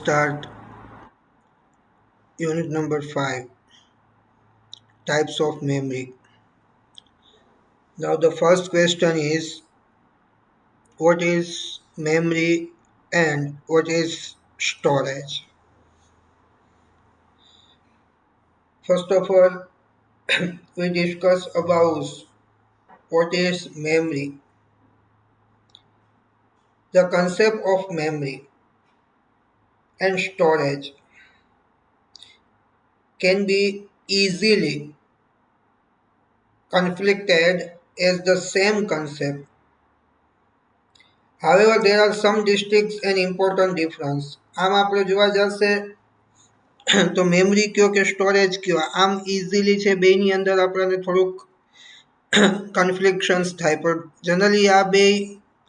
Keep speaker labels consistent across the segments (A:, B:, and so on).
A: Start unit number 5, types of memory. Now the first question is, what is memory and what is storage? First of all, we discuss about what is memory. The concept of memory and storage can be easily conflicted as the same concept. However, there are some distincts and important difference. આમ આપણે જોવા જશે તો memory કયો કે storage કયો આમ easily છે બેની અંદર આપણને થોડુંક કન્ફ્લિક્શન્સ થાય પણ જનરલી આ બે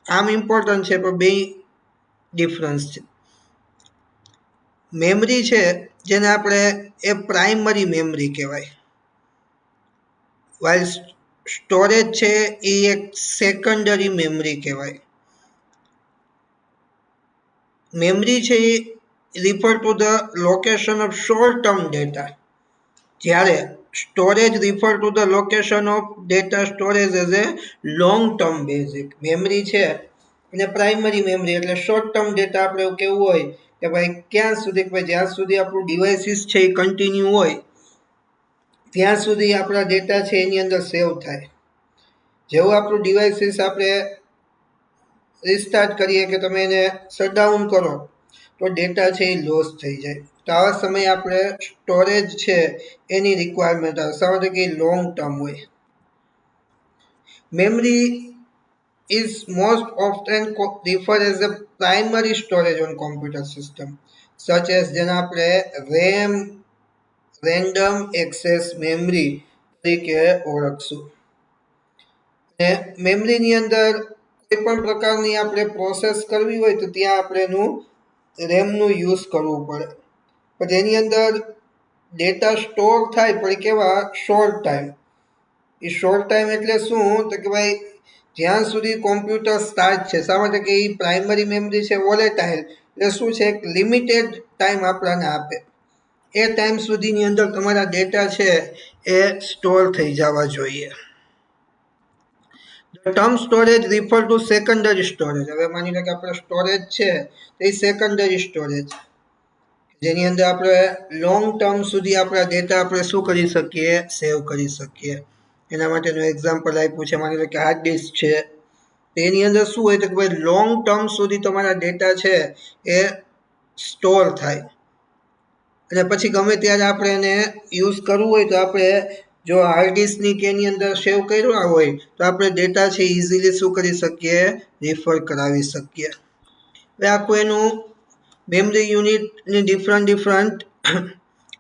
A: આમ ઇમ્પોર્ટન્ટ છે પણ બે ડિફરન્સ છે. મેમરી છે જેને આપણે એ પ્રાઇમરી મેમરી કહેવાય, વાઇલ સ્ટોરેજ છે એ એક સેકન્ડરી મેમરી કહેવાય. મેમરી છે એ refer to the location of short term data, જ્યારે storage refer to the location of data storage as a long term basic. Memory છે અને પ્રાઇમરી મેમરી એટલે short term data આપણે એવું કેવું હોય કે ભાઈ ક્યાં સુધી કે ભાઈ જ્યાં સુધી આપણું ડિવાઇસીસ છે એ કન્ટિન્યુ હોય ત્યાં સુધી આપણા ડેટા છે એની અંદર સેવ થાય. જેવું આપણું ડિવાઇસીસ આપણે રિસ્ટાર્ટ કરીએ કે તમે એને શટડાઉન કરો તો ડેટા છે એ લોસ થઈ જાય. તો આવા સમયે આપણે સ્ટોરેજ છે એની રિક્વાયરમેન્ટ આવે, સામાન્ય કે લોંગ ટર્મ હોય. Memory is most often referred as a primary storage on computer system, such as જેને આપણે RAM, random access memory તરીકે ઓળખશું. મેમરીની અંદર કોઈ પણ પ્રકારની આપણે પ્રોસેસ કરવી હોય તો ત્યાં આપણે એનું રેમનું યુઝ કરવું પડે, પણ એની અંદર ડેટા સ્ટોર થાય પણ કેવા શોર્ટ ટાઈમ. એ શોર્ટ ટાઈમ એટલે શું તો કે ભાઈ જ્યાં સુધી કોમ્પ્યુટર સ્ટાર્ટ છે, શા માટે કે એ પ્રાઇમરી મેમરી છે વોલેટાઇલ એટલે શું છે એક લિમિટેડ ટાઈમ આપણને આપે, એ ટાઈમ સુધીની અંદર તમારા ડેટા છે એ સ્ટોર થઈ જવા જોઈએ. The term storage refer to secondary storage. હવે માની લો કે આપણે સ્ટોરેજ છે એ સેકન્ડરી સ્ટોરેજ જેની અંદર આપણે લોંગ ટર્મ સુધી આપણા ડેટા આપણે શું કરી શકીએ, સેવ કરી શકીએ. એના માટેનું એક્ઝામ્પલ આપ્યું છે, માની લો કે હાર્ડ ડિસ્ક છે તેની અંદર શું હોય તો કે ભાઈ લોંગ ટર્મ સુધી તમારા ડેટા છે એ સ્ટોર થાય અને પછી ગમે ત્યારે આપણે એને યુઝ કરવું હોય તો આપણે જો હાર્ડ ડિસ્કની કે એની અંદર સેવ કર્યા હોય તો આપણે ડેટા છે ઇઝીલી શું કરી શકીએ, રિફર કરાવી શકીએ. હવે આખું એનું મેમરી યુનિટની ડિફરન્ટ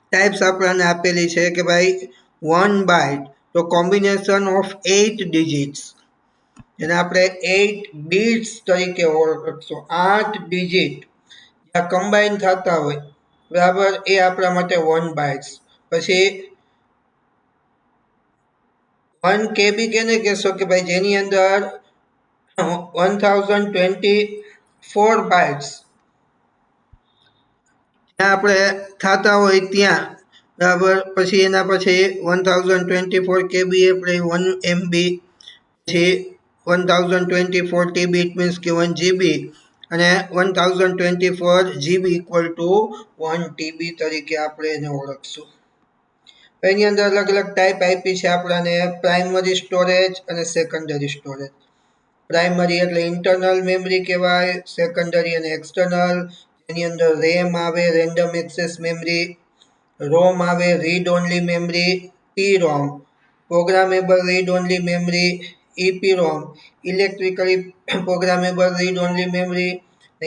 A: ટાઈપ્સ આપણને આપેલી છે કે ભાઈ 1 બાઇટ તો કોમ્બિનેશન ઓફ 8 ડિજિટ્સ, જેને આપણે 8 બિટ્સ તરીકે ઓળખશું. 8 ડિજિટ જ્યાં કમ્બાઈન થતા હોય બરાબર એ આપણા માટે 1 બાઇટ્સ. પછી 1 KB કેને કહેશો કે ભાઈ જેની અંદર 1024 બાઇટ્સ જ્યાં આપણે થતા હોય ત્યાં બરાબર. પછી એના પછી 1024 KB એટલે 1 MB, પછી 1024 TB ઇટ મીન્સ કે 1 GB અને 1024 GB ઇક્વલ ટુ 1 TB તરીકે આપણે એને ઓળખશું. એની અંદર અલગ અલગ ટાઈપ આપી છે આપણને, પ્રાઇમરી સ્ટોરેજ અને સેકન્ડરી સ્ટોરેજ. પ્રાઇમરી એટલે ઇન્ટરનલ મેમરી કહેવાય, સેકન્ડરી અને એક્સટર્નલ એની અંદર રેમ આવે, રેન્ડમ એક્સેસ મેમરી, રોમ આવે, read only memory, PROM programmable read only memory, EPROM electrically programmable read only memory,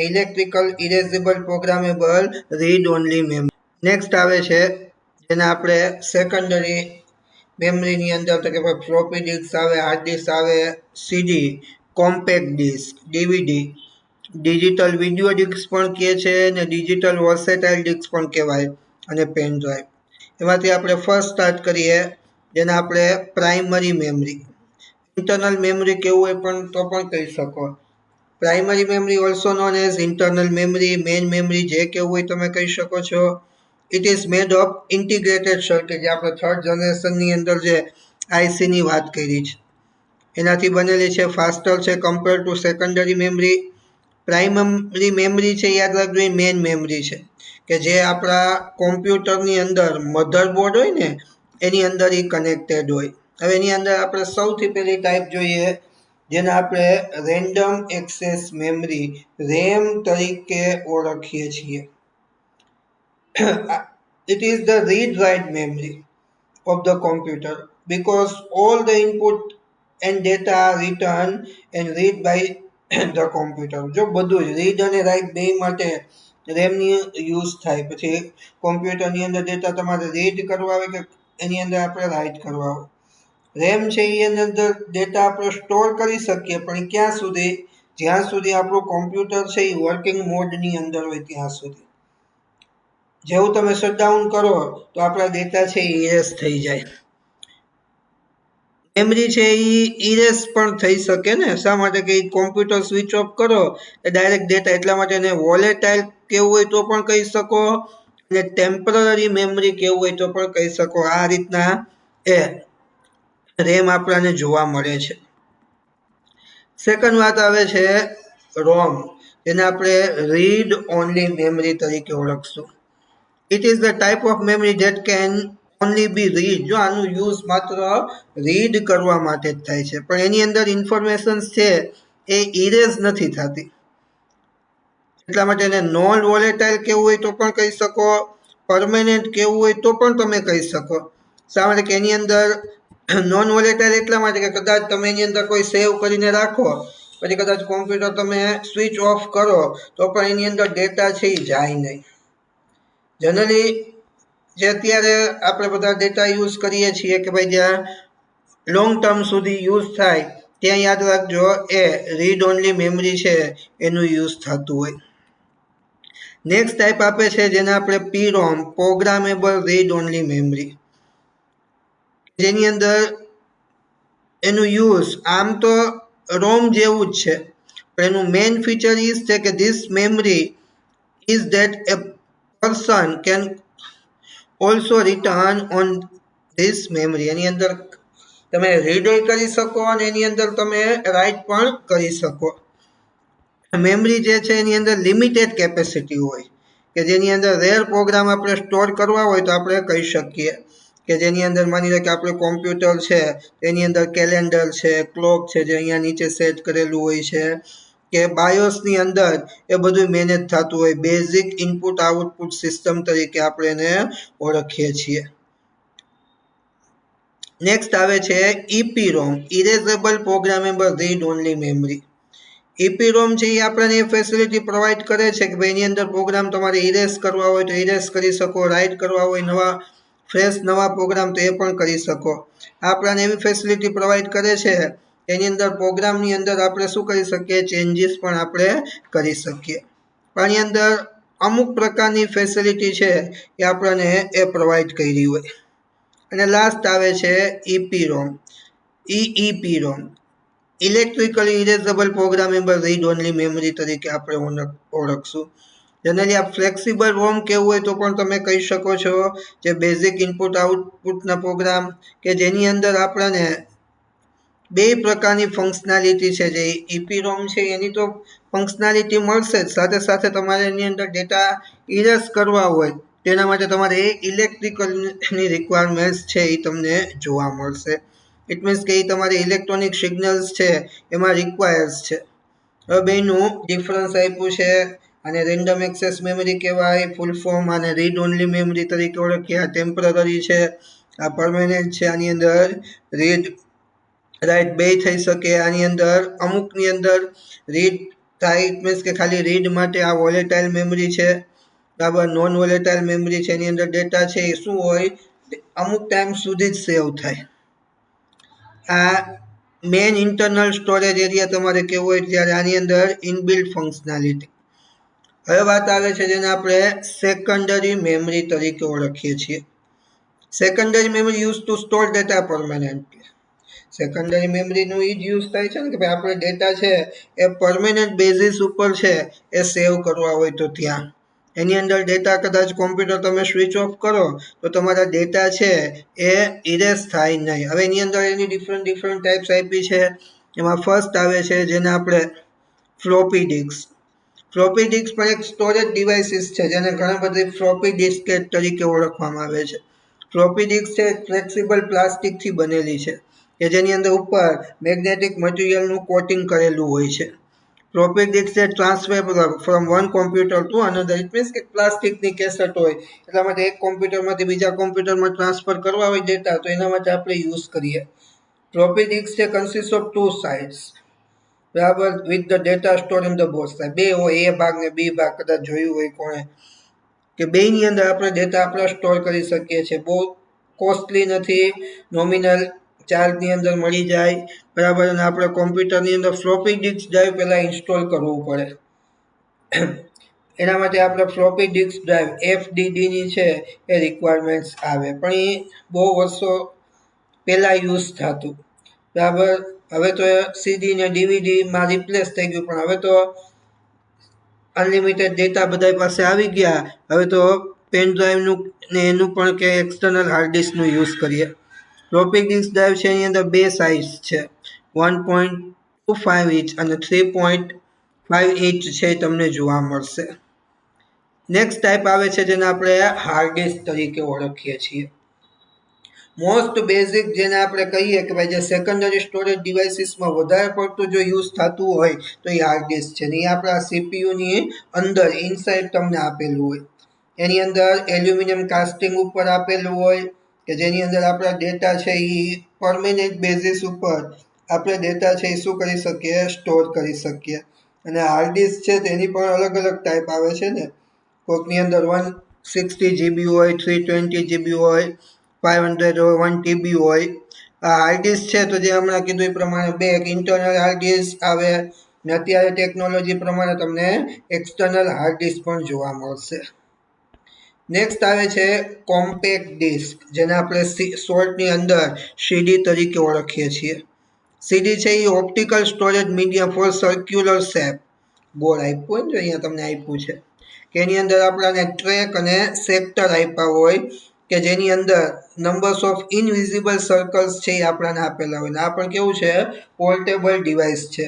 A: electrical erasable programmable read only memory. Next આવે છે જેને આપણે સેકન્ડરી મેમરીની અંદર તો કે ભાઈ ફ્લોપી ડિસ્ક આવે, હાર્ડ ડિસ્ક આવે, CD, compact disk, DVD, digital video disk પણ કહે છે અને ડિજિટલ વર્સેટાઇલ ડિસ્ક પણ કહેવાય, અને પેન ડ્રાઈવ. એમાંથી આપણે ફર્સ્ટ સ્ટાર્ટ કરીએ જેને આપણે પ્રાઇમરી મેમરી. ઇન્ટરનલ મેમરી કેવું હોય પણ તો પણ કહી શકો. Primary memory also known as internal memory, main memory જે કેવું હોય તમે કહી શકો છો. It is made of integrated circuit, જે આપણે થર્ડ જનરેશનની અંદર જે આઈસીની વાત કરી છે એનાથી બનેલી છે, ફાસ્ટર છે compare to secondary memory. Primary memory છે યાદ રાખજો એ મેઇન મેમરી છે કે જે આપણા કોમ્પ્યુટરની અંદર મધરબોર્ડ હોય ને એની અંદર એ કનેક્ટેડ હોય. હવે એની અંદર આપણે સૌથી પહેલી ટાઈપ જોઈએ જેને આપણે રેન્ડમ એક્સેસ મેમરી રેમ તરીકે ઓળખીએ છીએ. It is the read write memory of the computer because all the input and data are written and read by the computer. જો બધું રીડ અને રાઇટ બે માટે રેમની યુઝ થાય. પછી કોમ્પ્યુટરની અંદર ડેટા તમારે રીડ કરવા આવે કે એની અંદર આપણે રાઇટ કરવા આવે. રેમ છે એની અંદર ડેટા આપણે સ્ટોર કરી શકીએ પણ ક્યાં સુધી, જ્યાં સુધી આપણું કોમ્પ્યુટર છે એ વર્કિંગ મોડની અંદર હોય ત્યાં સુધી. જેવું તમે શટડાઉન કરો તો આપણા ડેટા છે એ ઇરેઝ થઈ જાય. મેમરી છે એ ઇરેઝ પણ થઈ શકે ને, શા માટે કે કોમ્પ્યુટર સ્વિચ ઓફ કરો એ ડાયરેક્ટ ડેટા, એટલા માટે એને વોલેટાઇલ કેવું હોય તો પણ કહી શકો અને ટેમ્પરરી મેમરી કેવું હોય તો પણ કહી શકો. આ રીતના એ રેમ આપણને જોવા મળે છે. સેકન્ડ વાત આવે છે રોમ, જેને આપણે રીડ ઓનલી મેમરી તરીકે ઓળખશું. It is the type of memory that can only be read. જો આનું યુઝ માત્ર રીડ કરવા માટે જ થાય છે પણ એની અંદર ઇન્ફોર્મેશન છે એ ઇરેઝ નથી થતી. એટલા માટે એને નોન વોલેટાઇલ કેવું હોય તો પણ કહી શકો, પરમેનન્ટ કેવું હોય તો પણ તમે કહી શકો. શા માટે કે એની અંદર નોન વોલેટાઇલ એટલા માટે કે કદાચ તમે એની અંદર કોઈ સેવ કરીને રાખો પછી કદાચ કોમ્પ્યુટર તમે સ્વિચ ઓફ કરો તો પણ એની અંદર ડેટા છે એ જાય નહીં. જનરલી જે અત્યારે આપણે બધા ડેટા યુઝ કરીએ છીએ કે ભાઈ જ્યાં લોંગ ટર્મ સુધી યુઝ થાય ત્યાં યાદ રાખજો એ રીડ ઓનલી મેમરી છે એનું યુઝ થતું હોય. નેક્સ્ટ ટાઈપ આપે છે જેને આપણે પીરોમ, પ્રોગ્રામેબલ રીડ ઓનલી મેમરી, જેની અંદર એનું યુઝ આમ તો રોમ જેવું જ છે પણ એનું મેઇન ફીચર એ છે કે this memory is that a person can also return on this memory. એની અંદર તમે રીડ કરી શકો અને એની અંદર તમે રાઇટ પણ કરી શકો. મેમરી જે છે એની અંદર લિમિટેડ કેપેસિટી હોય કે જેની અંદર રેર પ્રોગ્રામ આપણે સ્ટોર કરવા હોય તો આપણે કહી શકીએ કે જેની અંદર માની લો કે આપણે કોમ્પ્યુટર છે એની અંદર કેલેન્ડર છે, ક્લોક છે જે અહીંયા નીચે સેટ કરેલું હોય છે, કે બાયોસની અંદર એ બધું મેનેજ થતું હોય. બેઝિક ઇનપુટ આઉટપુટ સિસ્ટમ તરીકે આપણે એને ઓળખીએ છીએ. નેક્સ્ટ આવે છે EPROM, erasable programmable read only memory. EPROM છે એ આપણને એ ફેસિલિટી પ્રોવાઈડ કરે છે કે ભાઈ એની અંદર પ્રોગ્રામ તમારે ઇરેઝ કરવા હોય તો ઇરેઝ કરી શકો, રાઇટ કરવા હોય નવા પ્રોગ્રામ તો એ પણ કરી શકો. આપણને એવી ફેસિલિટી પ્રોવાઈડ કરે છે એની અંદર પ્રોગ્રામની અંદર આપણે શું કરી શકીએ, ચેન્જીસ પણ આપણે કરી શકીએ. પણ આની અંદર અમુક પ્રકારની ફેસિલિટી છે એ આપણને એ પ્રોવાઈડ કરી હોય. અને લાસ્ટ આવે છે EPROM, EEPROM, electrically erasable programmable read only memory તરીકે આપણે ઓળખશું. જનરલી આ ફ્લેક્સિબલ રોમ કેવું હોય તો પણ તમે કહી શકો છો, જે બેઝિક ઇનપુટ આઉટપુટના પ્રોગ્રામ કે જેની અંદર આપણને બે પ્રકારની ફંક્શનાલિટી છે. જે EPROM છે એની તો ફંક્શનાલિટી મળશે જ, સાથે સાથે તમારે એની અંદર ડેટા ઇરેઝ કરવા હોય તેના માટે તમારે એ ઇલેક્ટ્રિકલની રિક્વાયરમેન્ટ્સ છે એ તમને જોવા મળશે. ઇટ મીન્સ કે એ તમારે ઇલેક્ટ્રોનિક સિગ્નલ્સ છે એમાં રિક્વાયર્સ છે. હવે બેનું ડિફરન્સ આપ્યું છે. અને રેન્ડમ એક્સેસ મેમરી કહેવાય ફૂલ ફોર્મ, અને રીડ ઓનલી મેમરી તરીકે ઓળખીએ. આ ટેમ્પરરી છે, આ પરમેનન્ટ છે. આની અંદર રીડ રાઇટ બે થઈ શકે. આની અંદર અમુકની અંદર રીડ થાય, ઇટ મીન્સ કે ખાલી રીડ માટે. આ વોલેટાઇલ મેમરી છે, બરાબર. નોન વોલેટાઇલ મેમરી છે એની અંદર ડેટા છે એ શું હોય, અમુક ટાઈમ સુધી જ સેવ થાય. આ મેન ઇન્ટરનલ સ્ટોરેજ એરિયા તમારે કેવું હોય ત્યારે આની અંદર ઇનબિલ્ટ ફંક્શનાલિટી. હવે વાત આવે છે જેને આપણે સેકન્ડરી મેમરી તરીકે ઓળખીએ છીએ. Secondary memory use to store data permanently. Secondary મેમરીનું એ જ યુઝ થાય છે ને કે ભાઈ આપણે ડેટા છે એ પરમેનન્ટ બેઝિસ ઉપર છે એ સેવ કરવા હોય તો ત્યાં એની અંદર ડેટા કદાચ કોમ્પ્યુટર તમે સ્વિચ ઓફ કરો તો તમારા ડેટા છે એ ઇરેઝ થાય નહીં. હવે એની અંદર એની ડિફરન્ટ ટાઈપ્સ આપી છે. એમાં ફર્સ્ટ આવે છે જેને આપણે ફ્લોપી ડિસ્ક. ફ્લોપી ડિસ્ક પણ એક સ્ટોરેજ ડિવાઇસીસ છે જેને ઘણા બધી ફ્લોપી ડિસ્ક તરીકે ઓળખવામાં આવે છે. ફ્લોપી ડિસ્ક છે ફ્લેક્સિબલ પ્લાસ્ટિકથી બનેલી છે કે જેની અંદર ઉપર મેગ્નેટિક મટીરિયલનું કોટિંગ કરેલું હોય છે. ફ્લોપી ડિસ્ક છે transferable from one computer to another. It means કે પ્લાસ્ટિકની કેસેટ હોય એટલા માટે એક કોમ્પ્યુટરમાંથી બીજા કોમ્પ્યુટરમાં ટ્રાન્સફર કરવા હોય ડેટા તો એના માટે આપણે યુઝ કરીએ. ફ્લોપી ડિસ્ક છે કન્સિસ્ટ ઓફ ટુ સાઇડ્સ બરાબર with the data store in the both side. બે હોય એ ભાગ ને બી ભાગ કદાચ જોયું હોય કોણે કે બેની અંદર આપણે ડેટા આપણા સ્ટોર કરી શકીએ છીએ. બહુ કોસ્ટલી નથી, નોમિનલ ચાર્જની અંદર મળી જાય બરાબર. અને આપણે કોમ્પ્યુટરની અંદર ફ્લોપી ડિસ્ક ડ્રાઈવ પહેલાં ઇન્સ્ટોલ કરવું પડે. એના માટે આપણે ફ્લોપી ડિસ્ક ડ્રાઈવ FDDની છે એ રિક્વાયરમેન્ટ્સ આવે પણ એ બહુ વર્ષો પહેલાં યુઝ થતું બરાબર. હવે તો સીડી ને ડીવીડીમાં રિપ્લેસ થઈ ગયું પણ હવે તો અનલિમિટેડ ડેટા બધા પાસે આવી ગયા. હવે તો પેન ડ્રાઈવનું ને એનું પણ કે એક્સટર્નલ હાર્ડ ડિસ્કનું યુઝ કરીએ. ફ્લોપી ડિસ્ક ડ્રાઈવ છે એની અંદર બે સાઇઝ છે 1.25 ઇંચ અને 3.5 ઇંચ છે તમને જોવા મળશે. નેક્સ્ટ ટાઈપ આવે છે જેને આપણે હાર્ડ ડિસ્ક તરીકે ઓળખીએ છીએ. મોસ્ટ બેઝિક જેને આપણે કહીએ કે ભાઈ જે સેકન્ડરી સ્ટોરેજ ડિવાઇસીસમાં વધારે પડતું જો યુઝ થતું હોય તો એ હાર્ડ ડિસ્ક છે. ને એ આપણા સીપીયુની અંદર ઇનસાઇડ તમને આપેલું હોય. એની અંદર એલ્યુમિનિયમ કાસ્ટિંગ ઉપર આપેલું હોય કે જેની અંદર આપણા ડેટા છે એ પરમેનન્ટ બેઝિસ ઉપર આપણે ડેટા છે એ શું કરી શકીએ સ્ટોર કરી શકીએ. અને હાર્ડ ડિસ્ક છે તેની પણ અલગ અલગ ટાઈપ આવે છે ને. કોઈકની અંદર 160 GB હોય, 320 GB હોય, 500 હોય, 1 TB હોય. આ હાર્ડ ડિસ્ક છે તો જે હમણાં કીધું એ પ્રમાણે બે એક ઇન્ટરનલ હાર્ડ ડિસ્ક આવે ને અત્યારે ટેકનોલોજી પ્રમાણે તમને એક્સટર્નલ હાર્ડ ડિસ્ક પણ જોવા મળશે. નેક્સ્ટ આવે છે કોમ્પેક્ટ ડિસ્ક જેને આપણે શોર્ટની અંદર સીડી તરીકે ઓળખીએ છીએ. સીડી છે a optical storage medium for circular shape. ગોળ આપ્યું હોય ને અહીંયા તમને આપ્યું છે કે એની અંદર આપણાને ટ્રેક અને સેક્ટર આપ્યા હોય કે જેની અંદર નંબર્સ ઓફ ઇનવિઝિબલ સર્કલ્સ છે એ આપણાને આપેલા હોય. આ પણ કેવું છે પોર્ટેબલ ડિવાઇસ છે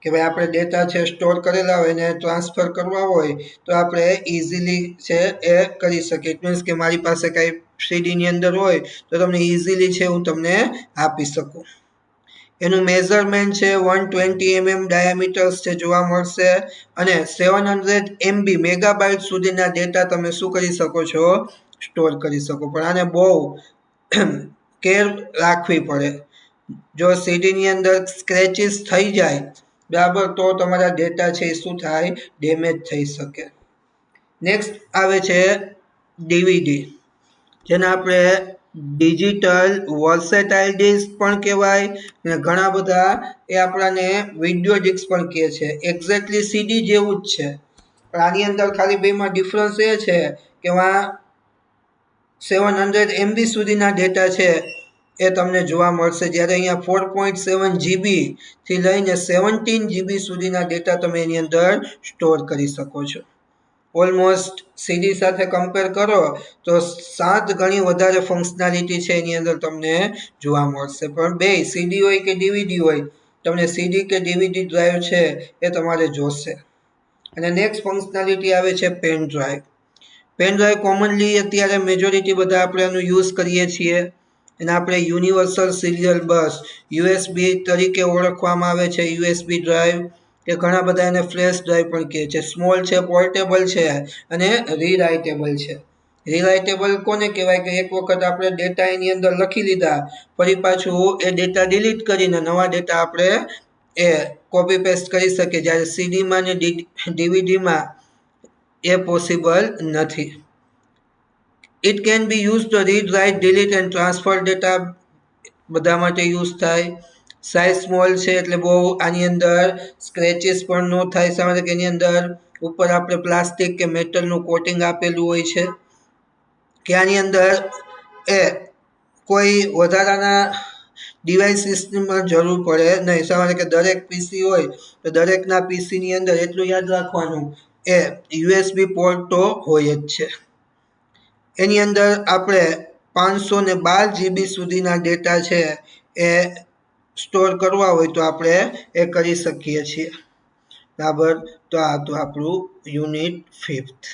A: કે ભાઈ આપણે ડેટા છે સ્ટોર કરેલા હોય ને ટ્રાન્સફર કરવા હોય તો આપણે ઇઝીલી છે એ કરી શકીએ. ઇટ મીન્સ કે મારી પાસે કંઈ સીડીની અંદર હોય તો તમને ઇઝીલી છે હું તમને આપી શકું. એનું મેઝરમેન્ટ છે 120 mm ડાયામીટર્સ છે જોવા મળશે અને 700 MB મેગાબાઇટ સુધીના ડેટા તમે શું કરી શકો છો સ્ટોર કરી શકો. પણ આને બહુ કેર રાખવી પડે. જો સીડીની અંદર સ્ક્રેચીસ થઈ જાય બરાબર તો તમારા ડેટા છે એ શું થાય ડેમેજ થઈ શકે. નેક્સ્ટ આવે છે ડીવીડી જેને આપણે ડિજિટલ વર્સેટાઇલ ડિસ્ક પણ કહેવાય અને ઘણા બધા એ આપણાને વિડીયો ડિસ્ક પણ કહે છે. એક્ઝેક્ટલી સીડી જેવું જ છે પણ આની અંદર ખાલી બેમાં ડિફરન્સ એ છે કે એમાં 700 MB સુધીના ડેટા છે એ તમને જોવા મળશે જ્યારે અહીંયા 4.7 GB થી લઈને 17 GB સુધીના ડેટા તમે એની અંદર સ્ટોર કરી શકો છો. ઓલમોસ્ટ સીડી સાથે કમ્પેર કરો તો 7 ગણી વધારે ફંક્શનાલિટી છે એની અંદર તમને જોવા મળશે. પણ બે સીડી હોય કે ડીવીડી હોય તમને સીડી કે ડીવીડી ડ્રાઈવ છે એ તમારે જોશે. અને નેક્સ્ટ ફંક્શનાલિટી આવે છે pen drive. Pen drive commonly અત્યારે મેજોરિટી બધા આપણે એનું યુઝ કરીએ છીએ અને આપણે યુનિવર્સલ સિરિયલ બસ યુએસબી તરીકે ઓળખવામાં આવે છે. યુએસબી ડ્રાઈવ કે ઘણા બધા એને ફ્લેશ ડ્રાઈવ પણ કહે છે. સ્મોલ છે, પોર્ટેબલ છે અને રીરાઇટેબલ છે. રીરાઇટેબલ કોને કહેવાય કે એક વખત આપણે ડેટા એની અંદર લખી લીધા ફરી પાછું એ ડેટા ડિલીટ કરીને નવા ડેટા આપણે એ કોપી પેસ્ટ કરી શકીએ જ્યારે સીડીમાં ને ડીવીડીમાં એ પોસિબલ નથી. It can be use to read, write, delete and transfer data બધા માટે યુઝ થાય. સાઇઝ સ્મોલ છે એટલે બહુ આની અંદર સ્ક્રેચીસ પણ ન થાય. શા માટે કે એની અંદર ઉપર આપણે પ્લાસ્ટિક કે મેટલનું કોટિંગ આપેલું હોય છે કે આની અંદર એ કોઈ વધારાના ડિવાઇસીસમાં જરૂર પડે નહીં. સવારે કે દરેક પીસી હોય તો દરેકના પીસીની અંદર એટલું યાદ રાખવાનું એ યુએસબી પોર્ટ તો હોય જ છે. એની અંદર આપણે 512 જીબી સુધીના ડેટા છે એ સ્ટોર કરવા હોય તો આપણે એ કરી શકીએ છીએ. બરાબર, તો આ તો આપણું યુનિટ 5th.